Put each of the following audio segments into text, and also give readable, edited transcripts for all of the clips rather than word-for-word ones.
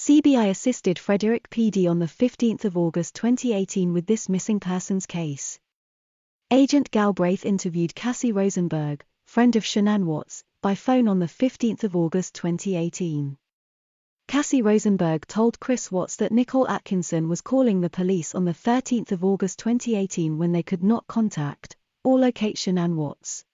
CBI assisted Frederick PD on the 15th of August 2018 with this missing persons case. Agent Galbraith interviewed Cassie Rosenberg, friend of Shanann Watts, by phone on the 15th of August 2018. Cassie Rosenberg told Chris Watts that Nicole Atkinson was calling the police on the 13th of August 2018 when they could not contact or locate Shanann Watts.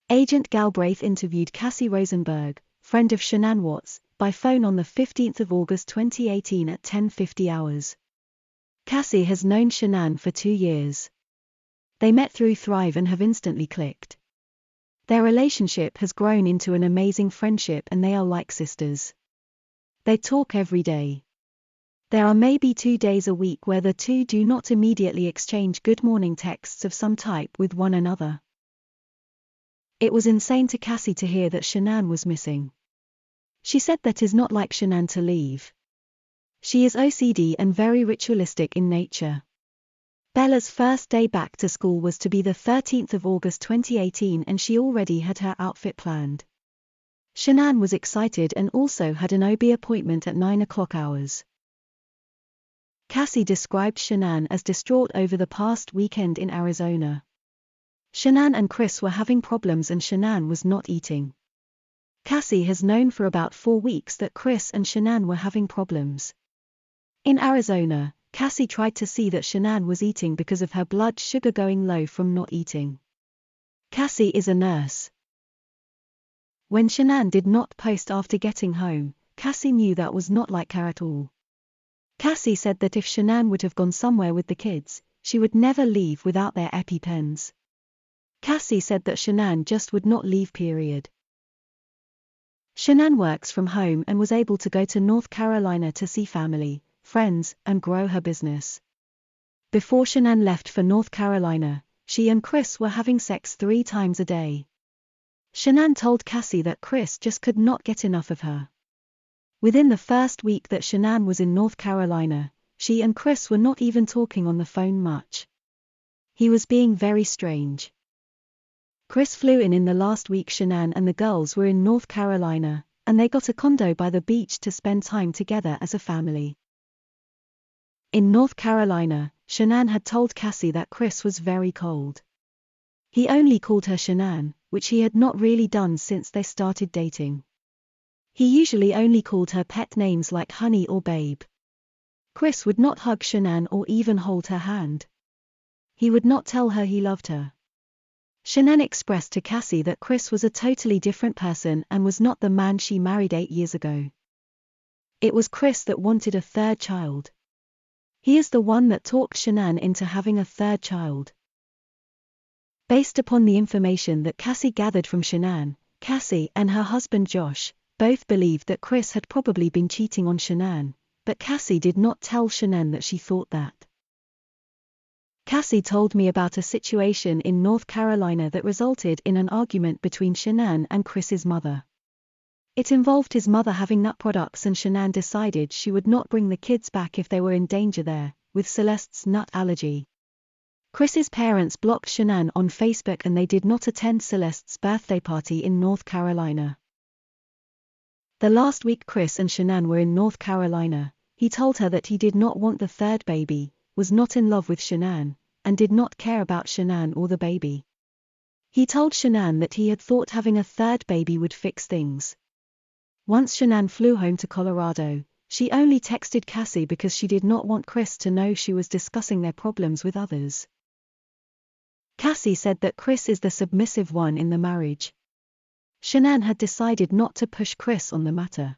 Agent Galbraith interviewed Cassie Rosenberg, friend of Shanann Watts, by phone on the 15th of August 2018 at 10:50 hours. Cassie has known Shanann for 2 years. They met through Thrive and have instantly clicked. Their relationship has grown into an amazing friendship and they are like sisters. They talk every day. There are maybe 2 days a week where the two do not immediately exchange good morning texts of some type with one another. It was insane to Cassie to hear that Shanann was missing. She said that is not like Shanann to leave. She is OCD and very ritualistic in nature. Bella's first day back to school was to be the 13th of August 2018 and she already had her outfit planned. Shanann was excited and also had an OB appointment at 9 o'clock hours. Cassie described Shanann as distraught over the past weekend in Arizona. Shanann and Chris were having problems and Shanann was not eating. Cassie has known for about 4 weeks that Chris and Shanann were having problems. In Arizona, Cassie tried to see that Shanann was eating because of her blood sugar going low from not eating. Cassie is a nurse. When Shanann did not post after getting home, Cassie knew that was not like her at all. Cassie said that if Shanann would have gone somewhere with the kids, she would never leave without their EpiPens. Cassie said that Shanann just would not leave, period. Shanann works from home and was able to go to North Carolina to see family, friends, and grow her business. Before Shanann left for North Carolina, she and Chris were having sex 3 times a day. Shanann told Cassie that Chris just could not get enough of her. Within the first week that Shanann was in North Carolina, she and Chris were not even talking on the phone much. He was being very strange. Chris flew in the last week Shanann and the girls were in North Carolina, and they got a condo by the beach to spend time together as a family. In North Carolina, Shanann had told Cassie that Chris was very cold. He only called her Shanann, which he had not really done since they started dating. He usually only called her pet names like honey or babe. Chris would not hug Shanann or even hold her hand. He would not tell her he loved her. Shanann expressed to Cassie that Chris was a totally different person and was not the man she married 8 years ago. It was Chris that wanted a 3rd child. He is the one that talked Shanann into having a 3rd child. Based upon the information that Cassie gathered from Shanann, Cassie and her husband Josh both believed that Chris had probably been cheating on Shanann, but Cassie did not tell Shanann that she thought that. Cassie told me about a situation in North Carolina that resulted in an argument between Shanann and Chris's mother. It involved his mother having nut products and Shanann decided she would not bring the kids back if they were in danger there, with Celeste's nut allergy. Chris's parents blocked Shanann on Facebook and they did not attend Celeste's birthday party in North Carolina. The last week Chris and Shanann were in North Carolina, he told her that he did not want the 3rd baby, was not in love with Shanann, and did not care about Shanann or the baby. He told Shanann that he had thought having a 3rd baby would fix things. Once Shanann flew home to Colorado, she only texted Cassie because she did not want Chris to know she was discussing their problems with others. Cassie said that Chris is the submissive one in the marriage. Shanann had decided not to push Chris on the matter.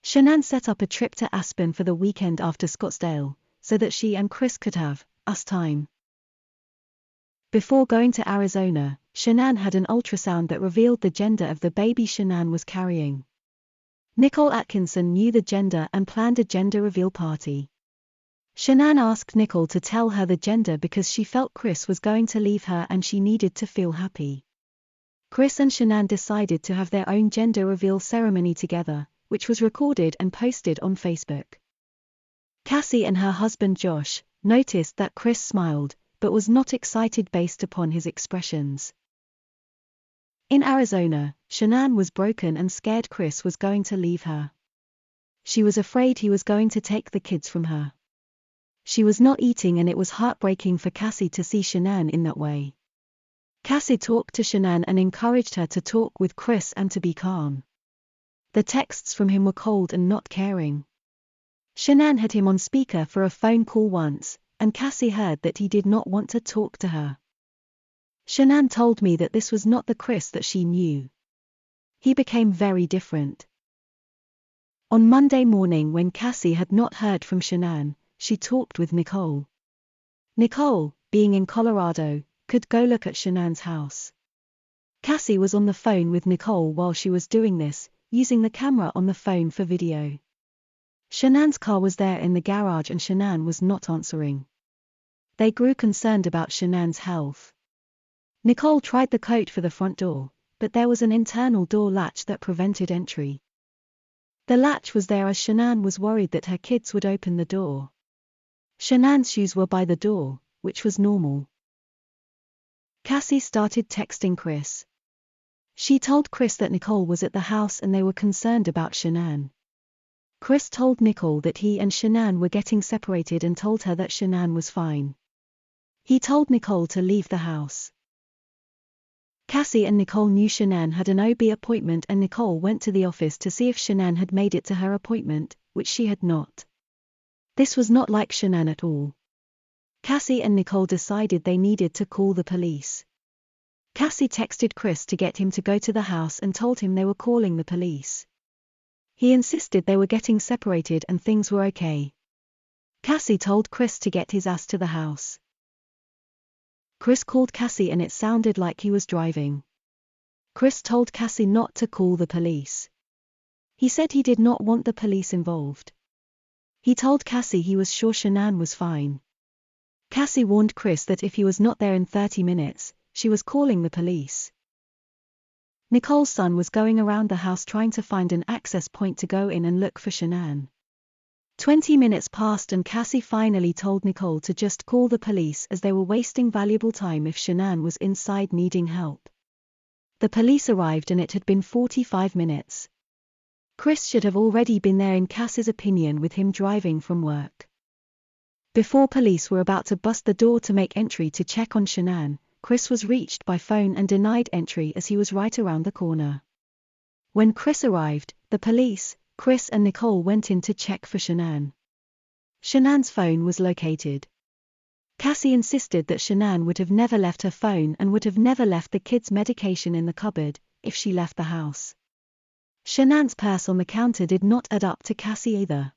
Shanann set up a trip to Aspen for the weekend after Scottsdale, so that she and Chris could have us time. Before going to Arizona, Shanann had an ultrasound that revealed the gender of the baby Shanann was carrying. Nicole Atkinson knew the gender and planned a gender reveal party. Shanann asked Nicole to tell her the gender because she felt Chris was going to leave her and she needed to feel happy. Chris and Shanann decided to have their own gender reveal ceremony together, which was recorded and posted on Facebook. Cassie and her husband Josh noticed that Chris smiled, but was not excited based upon his expressions. In Arizona, Shanann was broken and scared Chris was going to leave her. She was afraid he was going to take the kids from her. She was not eating, and it was heartbreaking for Cassie to see Shanann in that way. Cassie talked to Shanann and encouraged her to talk with Chris and to be calm. The texts from him were cold and not caring. Shanann had him on speaker for a phone call once, and Cassie heard that he did not want to talk to her. Shanann told me that this was not the Chris that she knew. He became very different. On Monday morning, when Cassie had not heard from Shanann, she talked with Nicole. Nicole, being in Colorado, could go look at Shanann's house. Cassie was on the phone with Nicole while she was doing this, using the camera on the phone for video. Shanann's car was there in the garage and Shanann was not answering. They grew concerned about Shanann's health. Nicole tried the code for the front door, but there was an internal door latch that prevented entry. The latch was there as Shanann was worried that her kids would open the door. Shanann's shoes were by the door, which was normal. Cassie started texting Chris. She told Chris that Nicole was at the house and they were concerned about Shanann. Chris told Nicole that he and Shanann were getting separated and told her that Shanann was fine. He told Nicole to leave the house. Cassie and Nicole knew Shanann had an OB appointment and Nicole went to the office to see if Shanann had made it to her appointment, which she had not. This was not like Shanann at all. Cassie and Nicole decided they needed to call the police. Cassie texted Chris to get him to go to the house and told him they were calling the police. He insisted they were getting separated and things were okay. Cassie told Chris to get his ass to the house. Chris called Cassie and it sounded like he was driving. Chris told Cassie not to call the police. He said he did not want the police involved. He told Cassie he was sure Shanann was fine. Cassie warned Chris that if he was not there in 30 minutes, she was calling the police. Nicole's son was going around the house trying to find an access point to go in and look for Shanann. 20 minutes passed and Cassie finally told Nicole to just call the police as they were wasting valuable time if Shanann was inside needing help. The police arrived and it had been 45 minutes. Chris should have already been there in Cassie's opinion with him driving from work. Before police were about to bust the door to make entry to check on Shanann, Chris was reached by phone and denied entry as he was right around the corner. When Chris arrived, the police, Chris and Nicole went in to check for Shanann. Shanann's phone was located. Cassie insisted that Shanann would have never left her phone and would have never left the kids' medication in the cupboard, if she left the house. Shanann's purse on the counter did not add up to Cassie either.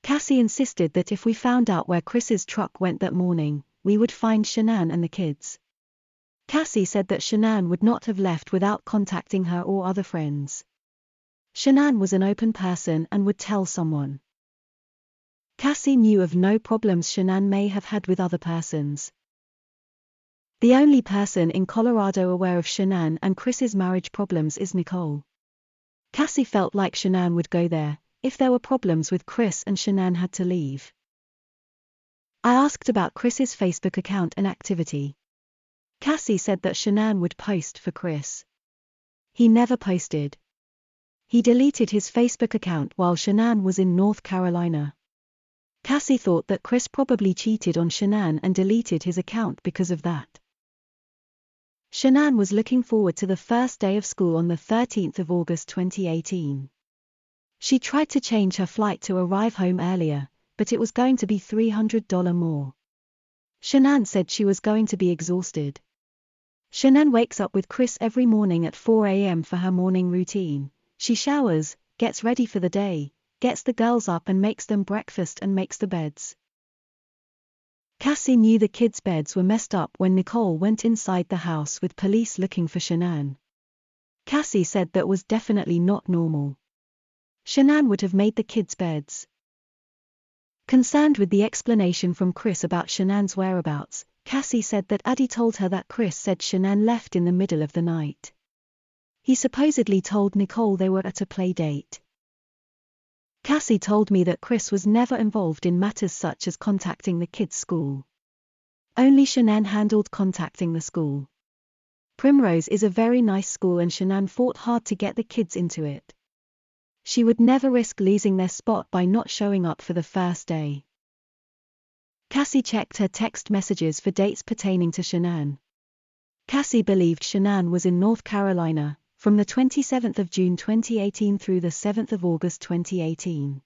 Cassie insisted that if we found out where Chris's truck went that morning, we would find Shanann and the kids. Cassie said that Shanann would not have left without contacting her or other friends. Shanann was an open person and would tell someone. Cassie knew of no problems Shanann may have had with other persons. The only person in Colorado aware of Shanann and Chris's marriage problems is Nicole. Cassie felt like Shanann would go there if there were problems with Chris and Shanann had to leave. I asked about Chris's Facebook account and activity. Cassie said that Shanann would post for Chris. He never posted. He deleted his Facebook account while Shanann was in North Carolina. Cassie thought that Chris probably cheated on Shanann and deleted his account because of that. Shanann was looking forward to the first day of school on the 13th of August 2018. She tried to change her flight to arrive home earlier, but it was going to be $300 more. Shanann said she was going to be exhausted. Shanann wakes up with Chris every morning at 4 a.m. for her morning routine. She showers, gets ready for the day, gets the girls up and makes them breakfast and makes the beds. Cassie knew the kids' beds were messed up when Nicole went inside the house with police looking for Shanann. Cassie said that was definitely not normal. Shanann would have made the kids' beds. Concerned with the explanation from Chris about Shanann's whereabouts, Cassie said that Addie told her that Chris said Shanann left in the middle of the night. He supposedly told Nicole they were at a play date. Cassie told me that Chris was never involved in matters such as contacting the kids' school. Only Shanann handled contacting the school. Primrose is a very nice school and Shanann fought hard to get the kids into it. She would never risk losing their spot by not showing up for the first day. Cassie checked her text messages for dates pertaining to Shanann. Cassie believed Shanann was in North Carolina, from the 27th of June 2018 through the 7th of August 2018.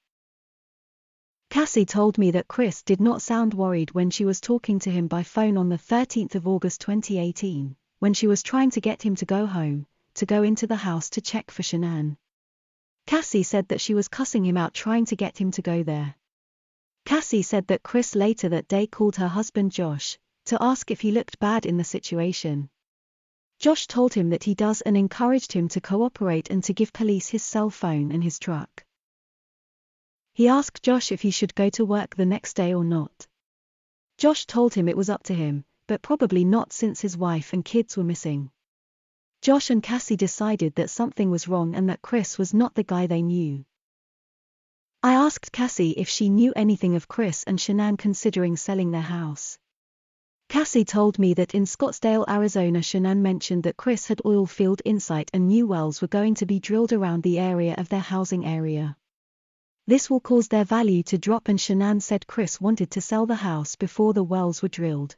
Cassie told me that Chris did not sound worried when she was talking to him by phone on the 13th of August 2018, when she was trying to get him to go home, to go into the house to check for Shanann. Cassie said that she was cussing him out trying to get him to go there. Cassie said that Chris later that day called her husband Josh, to ask if he looked bad in the situation. Josh told him that he does and encouraged him to cooperate and to give police his cell phone and his truck. He asked Josh if he should go to work the next day or not. Josh told him it was up to him, but probably not since his wife and kids were missing. Josh and Cassie decided that something was wrong and that Chris was not the guy they knew. I asked Cassie if she knew anything of Chris and Shanann considering selling their house. Cassie told me that in Scottsdale, Arizona, Shanann mentioned that Chris had oil field insight and new wells were going to be drilled around the area of their housing area. This will cause their value to drop, and Shanann said Chris wanted to sell the house before the wells were drilled.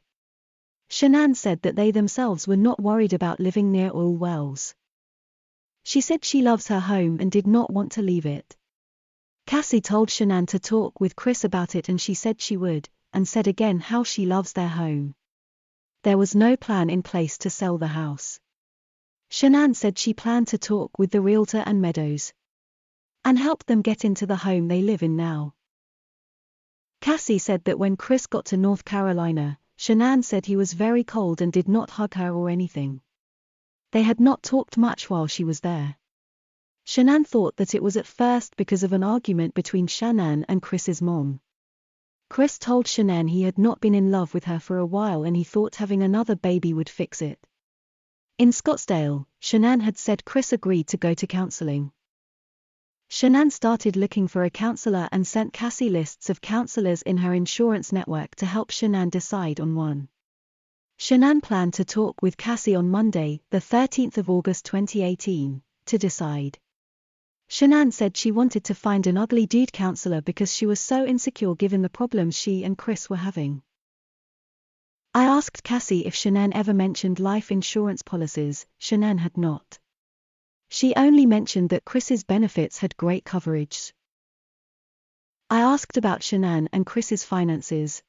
Shanann said that they themselves were not worried about living near oil wells. She said she loves her home and did not want to leave it. Cassie told Shanann to talk with Chris about it, and she said she would, and said again how she loves their home. There was no plan in place to sell the house. Shanann said she planned to talk with the realtor and Meadows and help them get into the home they live in now. Cassie said that when Chris got to North Carolina, Shanann said he was very cold and did not hug her or anything. They had not talked much while she was there. Shanann thought that it was at first because of an argument between Shanann and Chris's mom. Chris told Shanann he had not been in love with her for a while and he thought having another baby would fix it. In Scottsdale, Shanann had said Chris agreed to go to counseling. Shanann started looking for a counselor and sent Cassie lists of counselors in her insurance network to help Shanann decide on one. Shanann planned to talk with Cassie on Monday, the 13th of August 2018, to decide. Shanann said she wanted to find an ugly dude counselor because she was so insecure given the problems she and Chris were having. I asked Cassie if Shanann ever mentioned life insurance policies. Shanann had not. She only mentioned that Chris's benefits had great coverage. I asked about Shanann and Chris's finances.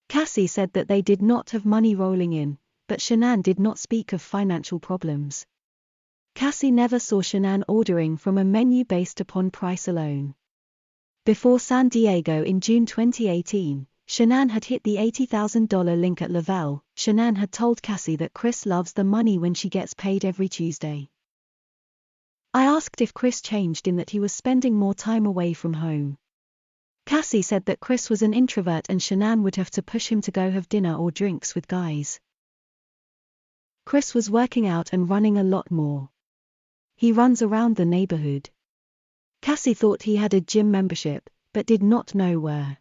Cassie said that they did not have money rolling in, but Shanann did not speak of financial problems. Cassie never saw Shanann ordering from a menu based upon price alone. Before San Diego in June 2018, Shanann had hit the $80,000 link at Lavelle. Shanann had told Cassie that Chris loves the money when she gets paid every Tuesday. I asked if Chris changed in that he was spending more time away from home. Cassie said that Chris was an introvert and Shanann would have to push him to go have dinner or drinks with guys. Chris was working out and running a lot more. He runs around the neighborhood. Cassie thought he had a gym membership, but did not know where.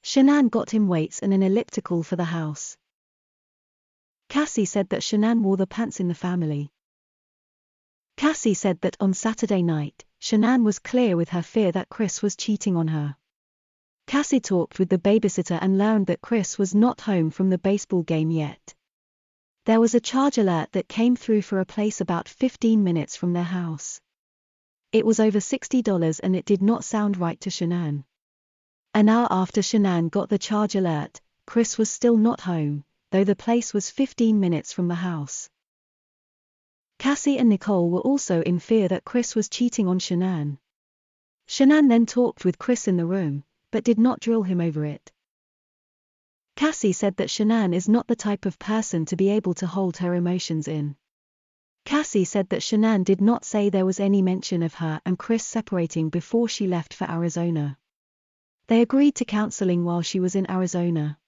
Shanann got him weights and an elliptical for the house. Cassie said that Shanann wore the pants in the family. Cassie said that on Saturday night, Shanann was clear with her fear that Chris was cheating on her. Cassie talked with the babysitter and learned that Chris was not home from the baseball game yet. There was a charge alert that came through for a place about 15 minutes from their house. It was over $60 and it did not sound right to Shanann. An hour after Shanann got the charge alert, Chris was still not home, though the place was 15 minutes from the house. Cassie and Nicole were also in fear that Chris was cheating on Shanann. Shanann then talked with Chris in the room, but did not drill him over it. Cassie said that Shanann is not the type of person to be able to hold her emotions in. Cassie said that Shanann did not say there was any mention of her and Chris separating before she left for Arizona. They agreed to counseling while she was in Arizona.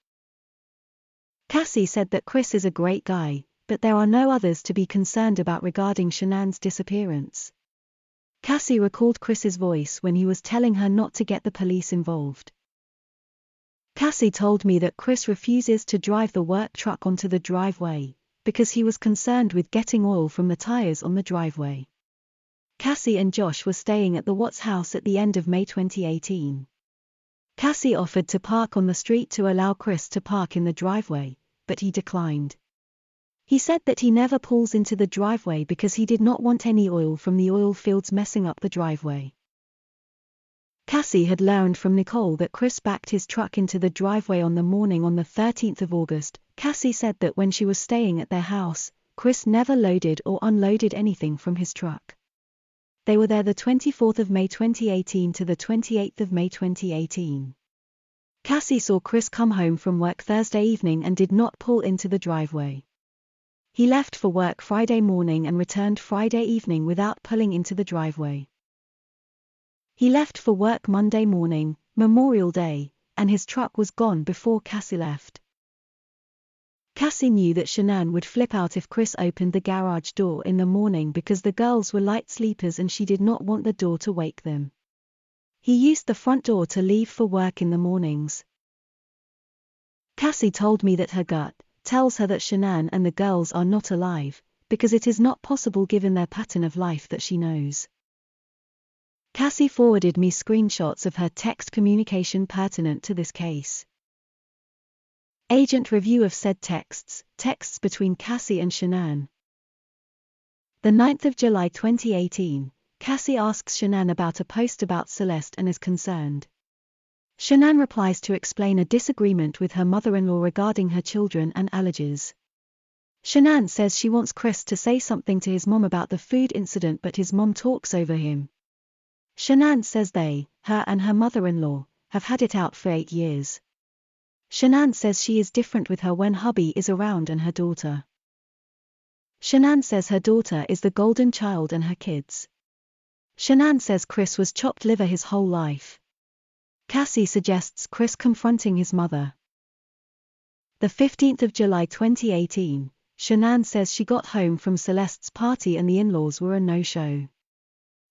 Cassie said that Chris is a great guy, but there are no others to be concerned about regarding Shanann's disappearance. Cassie recalled Chris's voice when he was telling her not to get the police involved. Cassie told me that Chris refuses to drive the work truck onto the driveway, because he was concerned with getting oil from the tires on the driveway. Cassie and Josh were staying at the Watts house at the end of May 2018. Cassie offered to park on the street to allow Chris to park in the driveway, but he declined. He said that he never pulls into the driveway because he did not want any oil from the oil fields messing up the driveway. Cassie had learned from Nicole that Chris backed his truck into the driveway on the morning on the 13th of August. Cassie said that when she was staying at their house, Chris never loaded or unloaded anything from his truck. They were there the 24th of May 2018 to the 28th of May 2018. Cassie saw Chris come home from work Thursday evening and did not pull into the driveway. He left for work Friday morning and returned Friday evening without pulling into the driveway. He left for work Monday morning, Memorial Day, and his truck was gone before Cassie left. Cassie knew that Shanann would flip out if Chris opened the garage door in the morning because the girls were light sleepers and she did not want the door to wake them. He used the front door to leave for work in the mornings. Cassie told me that her gut tells her that Shanann and the girls are not alive, because it is not possible given their pattern of life that she knows. Cassie forwarded me screenshots of her text communication pertinent to this case. Agent review of said texts between Cassie and Shanann. The 9th of July 2018, Cassie asks Shanann about a post about Celeste and is concerned. Shanann replies to explain a disagreement with her mother-in-law regarding her children and allergies. Shanann says she wants Chris to say something to his mom about the food incident, but his mom talks over him. Shanann says her and her mother-in-law, have had it out for 8 years. Shanann says she is different with her when hubby is around and her daughter. Shanann says her daughter is the golden child and her kids. Shanann says Chris was chopped liver his whole life. Cassie suggests Chris confronting his mother. The 15th of July 2018, Shanann says she got home from Celeste's party and the in-laws were a no-show.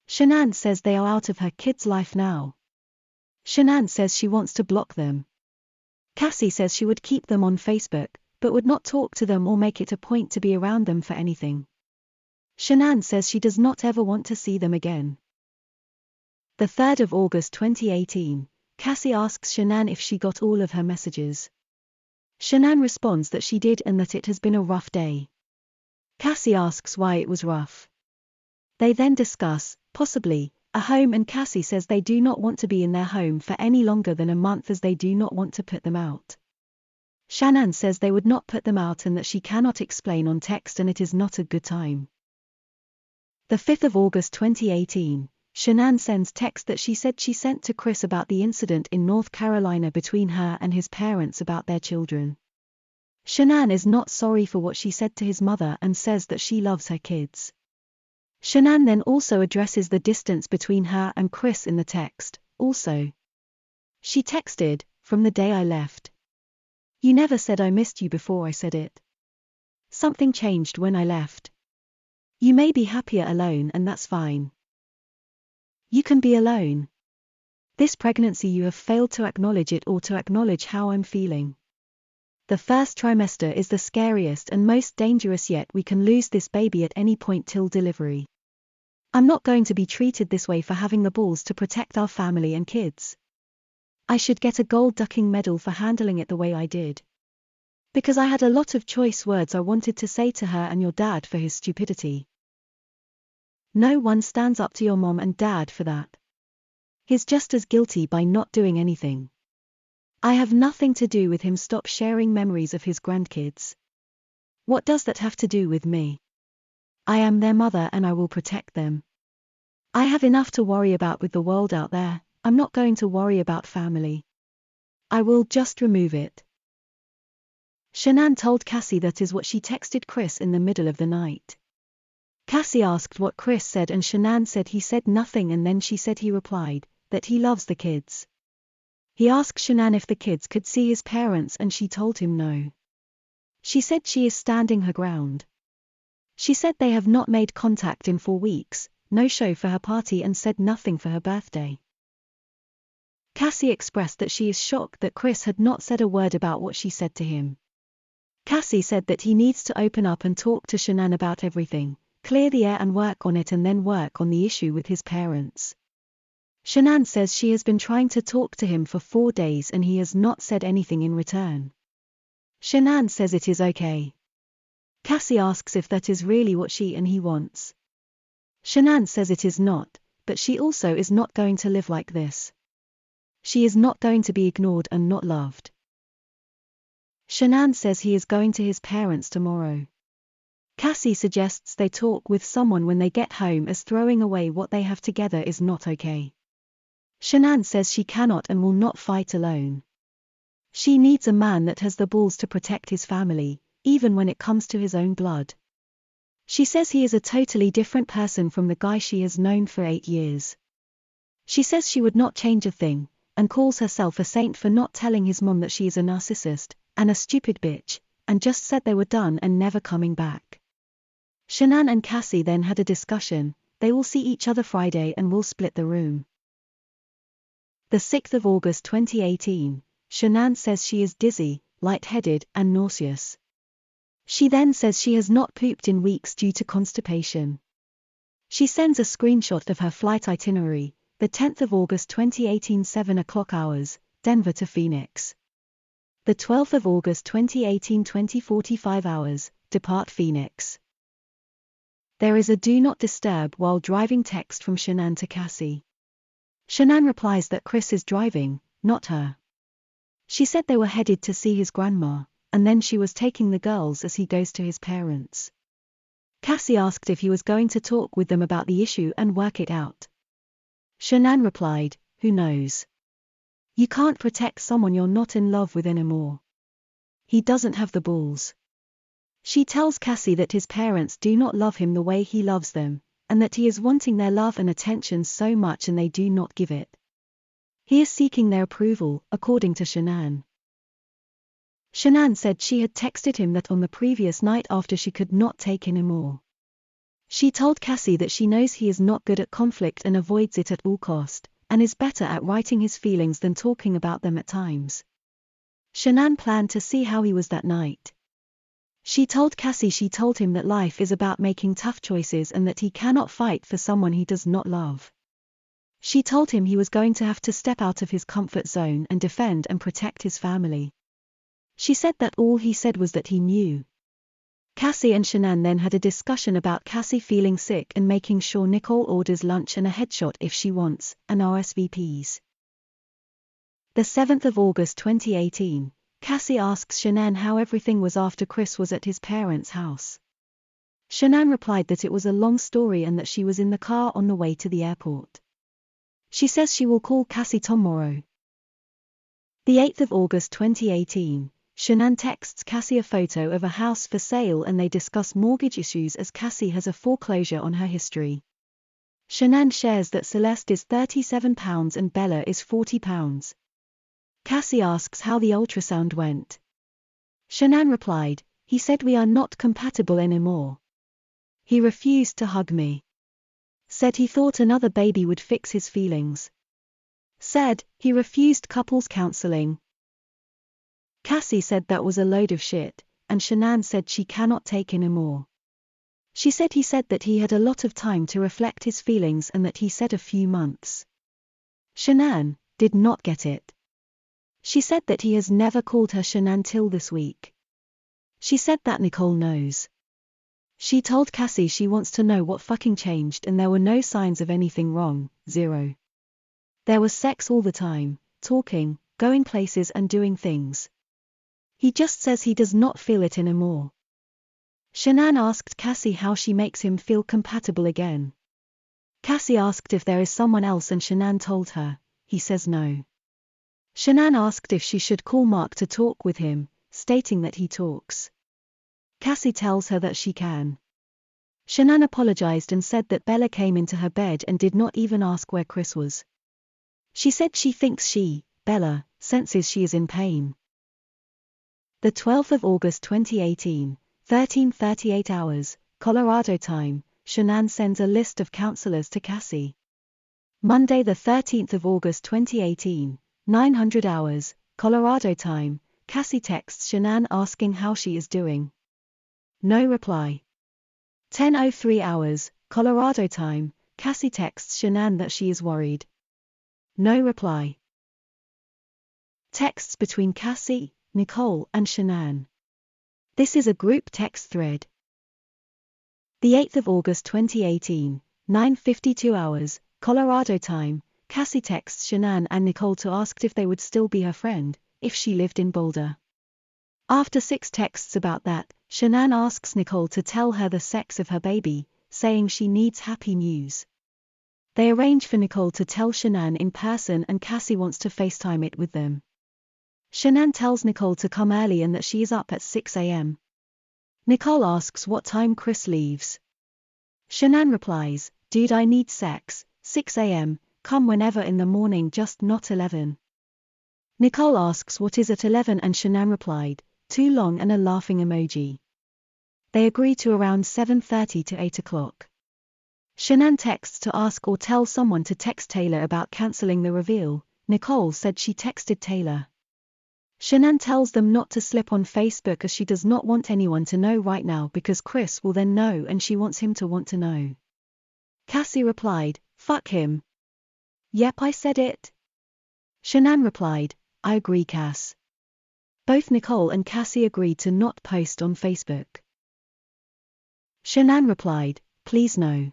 Shanann says they are out of her kids' life now. Shanann says she wants to block them. Cassie says she would keep them on Facebook, but would not talk to them or make it a point to be around them for anything. Shanann says she does not ever want to see them again. The 3rd of August 2018, Cassie asks Shanann if she got all of her messages. Shanann responds that she did and that it has been a rough day. Cassie asks why it was rough. They then discuss, possibly, a home, and Cassie says they do not want to be in their home for any longer than a month as they do not want to put them out. Shanann says they would not put them out and that she cannot explain on text and it is not a good time. The 5th of August 2018, Shanann sends text that she said she sent to Chris about the incident in North Carolina between her and his parents about their children. Shanann is not sorry for what she said to his mother and says that she loves her kids. Shanann then also addresses the distance between her and Chris in the text, also. She texted, "From the day I left. You never said I missed you before I said it. Something changed when I left. You may be happier alone and that's fine. You can be alone. This pregnancy you have failed to acknowledge it or to acknowledge how I'm feeling. The first trimester is the scariest and most dangerous, yet we can lose this baby at any point till delivery. I'm not going to be treated this way for having the balls to protect our family and kids. I should get a gold ducking medal for handling it the way I did. Because I had a lot of choice words I wanted to say to her and your dad for his stupidity. No one stands up to your mom and dad for that. He's just as guilty by not doing anything. I have nothing to do with him. Stop sharing memories of his grandkids. What does that have to do with me? I am their mother and I will protect them. I have enough to worry about with the world out there. I'm not going to worry about family. I will just remove it." Shanann told Cassie that is what she texted Chris in the middle of the night. Cassie asked what Chris said and Shanann said he said nothing, and then she said he replied that he loves the kids. He asked Shanann if the kids could see his parents and she told him no. She said she is standing her ground. She said they have not made contact in 4 weeks, no show for her party and said nothing for her birthday. Cassie expressed that she is shocked that Chris had not said a word about what she said to him. Cassie said that he needs to open up and talk to Shanann about everything, clear the air and work on it and then work on the issue with his parents. Shanann says she has been trying to talk to him for 4 days and he has not said anything in return. Shanann says it is okay. Cassie asks if that is really what she and he wants. Shanann says it is not, but she also is not going to live like this. She is not going to be ignored and not loved. Shanann says he is going to his parents tomorrow. Cassie suggests they talk with someone when they get home as throwing away what they have together is not okay. Shanann says she cannot and will not fight alone. She needs a man that has the balls to protect his family, even when it comes to his own blood. She says he is a totally different person from the guy she has known for 8 years. She says she would not change a thing, and calls herself a saint for not telling his mom that she is a narcissist, and a stupid bitch, and just said they were done and never coming back. Shanann and Cassie then had a discussion. They will see each other Friday and will split the room. The 6th of August 2018, Shanann says she is dizzy, lightheaded and nauseous. She then says she has not pooped in weeks due to constipation. She sends a screenshot of her flight itinerary, the 10th of August 2018 7 o'clock hours, Denver to Phoenix. The 12th of August 2018 20:45 hours, depart Phoenix. There is a do not disturb while driving text from Shanann to Cassie. Shanann replies that Chris is driving, not her. She said they were headed to see his grandma, and then she was taking the girls as he goes to his parents. Cassie asked if he was going to talk with them about the issue and work it out. Shanann replied, "Who knows? You can't protect someone you're not in love with anymore. He doesn't have the balls." She tells Cassie that his parents do not love him the way he loves them, and that he is wanting their love and attention so much and they do not give it. He is seeking their approval, according to Shanann. Shanann said she had texted him that on the previous night after she could not take anymore. She told Cassie that she knows he is not good at conflict and avoids it at all cost, and is better at writing his feelings than talking about them at times. Shanann planned to see how he was that night. She told Cassie she told him that life is about making tough choices and that he cannot fight for someone he does not love. She told him he was going to have to step out of his comfort zone and defend and protect his family. She said that all he said was that he knew. Cassie and Shanann then had a discussion about Cassie feeling sick and making sure Nicole orders lunch and a headshot if she wants, and RSVPs. The 7th of August 2018, Cassie asks Shanann how everything was after Chris was at his parents' house. Shanann replied that it was a long story and that she was in the car on the way to the airport. She says she will call Cassie tomorrow. The 8th of August 2018, Shanann texts Cassie a photo of a house for sale and they discuss mortgage issues as Cassie has a foreclosure on her history. Shanann shares that Celeste is £37 and Bella is £40. Cassie asks how the ultrasound went. Shanann replied, "He said we are not compatible anymore. He refused to hug me. Said he thought another baby would fix his feelings. Said he refused couples counseling." Cassie said that was a load of shit, and Shanann said she cannot take anymore. She said he said that he had a lot of time to reflect his feelings and that he said a few months. Shanann did not get it. She said that he has never called her Shanann till this week. She said that Nicole knows. She told Cassie she wants to know what fucking changed and there were no signs of anything wrong, 0. There was sex all the time, talking, going places and doing things. He just says he does not feel it anymore. Shanann asked Cassie how she makes him feel compatible again. Cassie asked if there is someone else and Shanann told her, he says no. Shanann asked if she should call Mark to talk with him, stating that he talks. Cassie tells her that she can. Shanann apologized and said that Bella came into her bed and did not even ask where Chris was. She said she thinks she, Bella, senses she is in pain. The 12th of August 2018, 13:38 hours, Colorado time, Shanann sends a list of counselors to Cassie. Monday the 13th of August 2018, 900 hours, Colorado time, Cassie texts Shanann asking how she is doing. No reply. 10:03 hours, Colorado time, Cassie texts Shanann that she is worried. No reply. Texts between Cassie, Nicole and Shanann. This is a group text thread. The 8th of August 2018, 9:52 hours, Colorado time, Cassie texts Shanann and Nicole to ask if they would still be her friend, if she lived in Boulder. After 6 texts about that, Shanann asks Nicole to tell her the sex of her baby, saying she needs happy news. They arrange for Nicole to tell Shanann in person and Cassie wants to FaceTime it with them. Shanann tells Nicole to come early and that she is up at 6 a.m. Nicole asks what time Chris leaves. Shanann replies, "Dude, I need sex, 6 a.m, come whenever in the morning, just not 11. Nicole asks what is at 11 and Shanann replied, "Too long," and a laughing emoji. They agree to around 7:30 to 8 o'clock. Shanann texts to ask or tell someone to text Taylor about cancelling the reveal. Nicole said she texted Taylor. Shanann tells them not to slip on Facebook as she does not want anyone to know right now because Chris will then know and she wants him to want to know. Cassie replied, "Fuck him." "Yep, I said it." Shanann replied, "I agree, Cass." Both Nicole and Cassie agreed to not post on Facebook. Shanann replied, "Please no.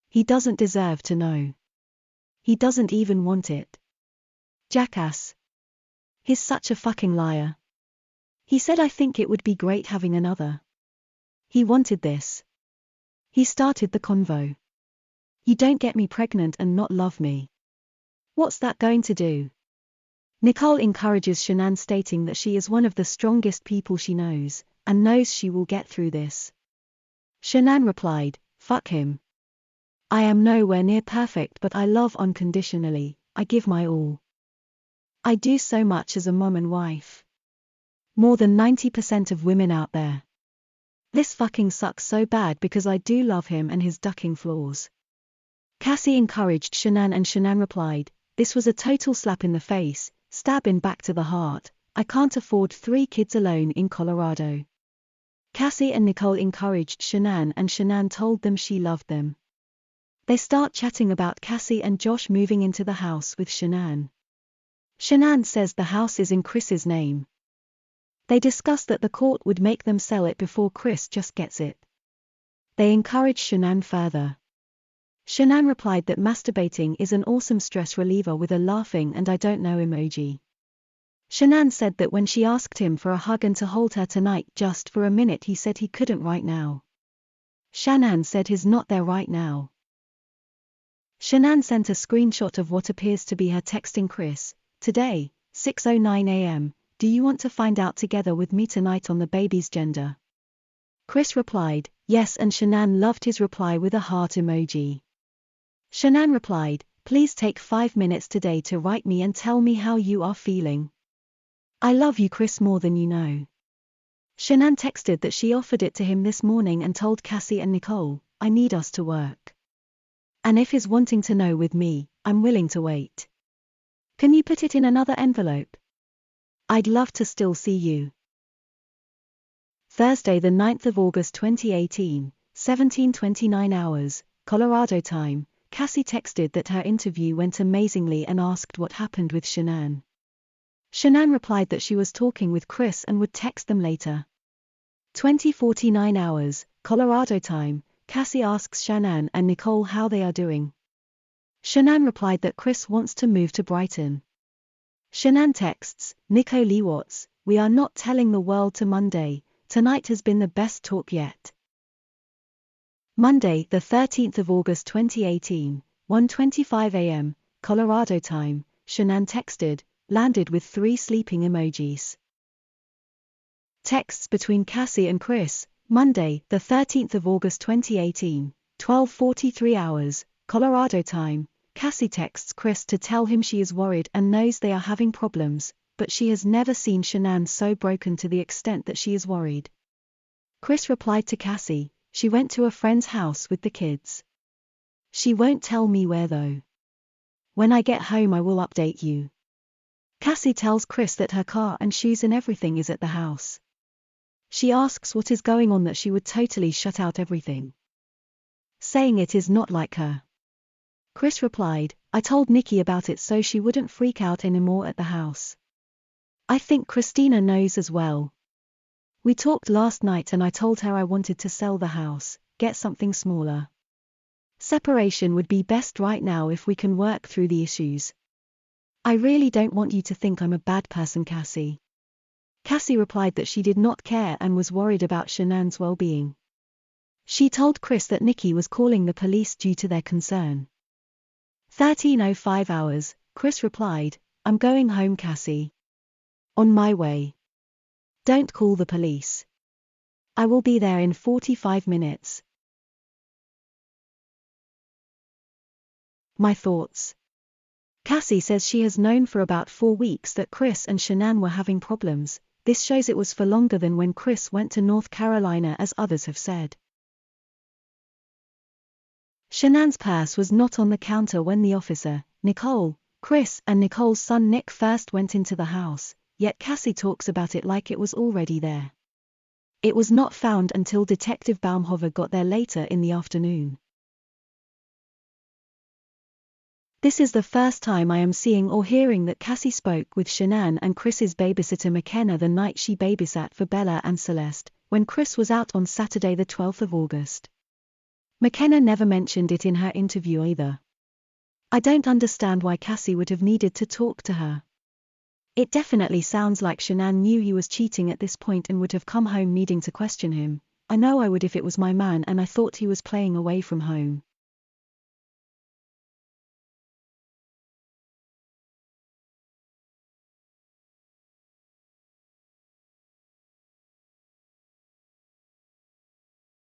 He doesn't deserve to know. He doesn't even want it. Jackass. He's such a fucking liar. He said I think it would be great having another. He wanted this. He started the convo. You don't get me pregnant and not love me. What's that going to do?" Nicole encourages Shanann, stating that she is one of the strongest people she knows, and knows she will get through this. Shanann replied, "Fuck him. I am nowhere near perfect but I love unconditionally, I give my all. I do so much as a mom and wife. More than 90% of women out there. This fucking sucks so bad because I do love him and his ducking flaws." Cassie encouraged Shanann and Shanann replied, "This was a total slap in the face, stab in back to the heart. I can't afford 3 kids alone in Colorado." Cassie and Nicole encouraged Shanann and Shanann told them she loved them. They start chatting about Cassie and Josh moving into the house with Shanann. Shanann says the house is in Chris's name. They discuss that the court would make them sell it before Chris just gets it. They encourage Shanann further. Shanann replied that masturbating is an awesome stress reliever with a laughing and I don't know emoji. Shanann said that when she asked him for a hug and to hold her tonight just for a minute, he said he couldn't right now. Shanann said he's not there right now. Shanann sent a screenshot of what appears to be her texting Chris, "Today, 6:09 a.m, do you want to find out together with me tonight on the baby's gender?" Chris replied, "Yes," and Shanann loved his reply with a heart emoji. Shanann replied, "Please take 5 minutes today to write me and tell me how you are feeling. I love you, Chris, more than you know." Shanann texted that she offered it to him this morning and told Cassie and Nicole, "I need us to work. And if he's wanting to know with me, I'm willing to wait. Can you put it in another envelope? I'd love to still see you." Thursday the 9th of August 2018, 17:29 hours, Colorado time, Cassie texted that her interview went amazingly and asked what happened with Shanann. Shanann replied that she was talking with Chris and would text them later. 20:49 hours, Colorado time, Cassie asks Shanann and Nicole how they are doing. Shanann replied that Chris wants to move to Brighton. Shanann texts, "Nicole Watts, we are not telling the world to Monday, tonight has been the best talk yet." Monday, the 13th of August 2018, 1:25 a.m., Colorado time, Shanann texted, landed with 3 sleeping emojis. Texts between Cassie and Chris, Monday, the 13th of August 2018, 12:43 hours, Colorado time, Cassie texts Chris to tell him she is worried and knows they are having problems, but she has never seen Shanann so broken to the extent that she is worried. Chris replied to Cassie, "She went to a friend's house with the kids. She won't tell me where though. When I get home I will update you." Cassie tells Chris that her car and shoes and everything is at the house. She asks what is going on, that she would totally shut out everything, saying it is not like her. Chris replied, I told Nikki about it so she wouldn't freak out anymore at the house. I think Christina knows as well. We talked last night and I told her I wanted to sell the house, get something smaller. Separation would be best right now if we can work through the issues. I really don't want you to think I'm a bad person, Cassie. Cassie replied that she did not care and was worried about Shanann's well-being. She told Chris that Nikki was calling the police due to their concern. 13:05 hours, Chris replied, I'm going home, Cassie. On my way. Don't call the police. I will be there in 45 minutes. My thoughts. Cassie says she has known for about 4 weeks that Chris and Shanann were having problems. This shows it was for longer than when Chris went to North Carolina, as others have said. Shanann's purse was not on the counter when the officer, Nicole, Chris and Nicole's son Nick first went into the house, yet Cassie talks about it like it was already there. It was not found until Detective Baumhofer got there later in the afternoon. This is the first time I am seeing or hearing that Cassie spoke with Shanann and Chris's babysitter McKenna the night she babysat for Bella and Celeste, when Chris was out on Saturday the 12th of August. McKenna never mentioned it in her interview either. I don't understand why Cassie would have needed to talk to her. It definitely sounds like Shanann knew he was cheating at this point and would have come home needing to question him. I know I would if it was my man and I thought he was playing away from home.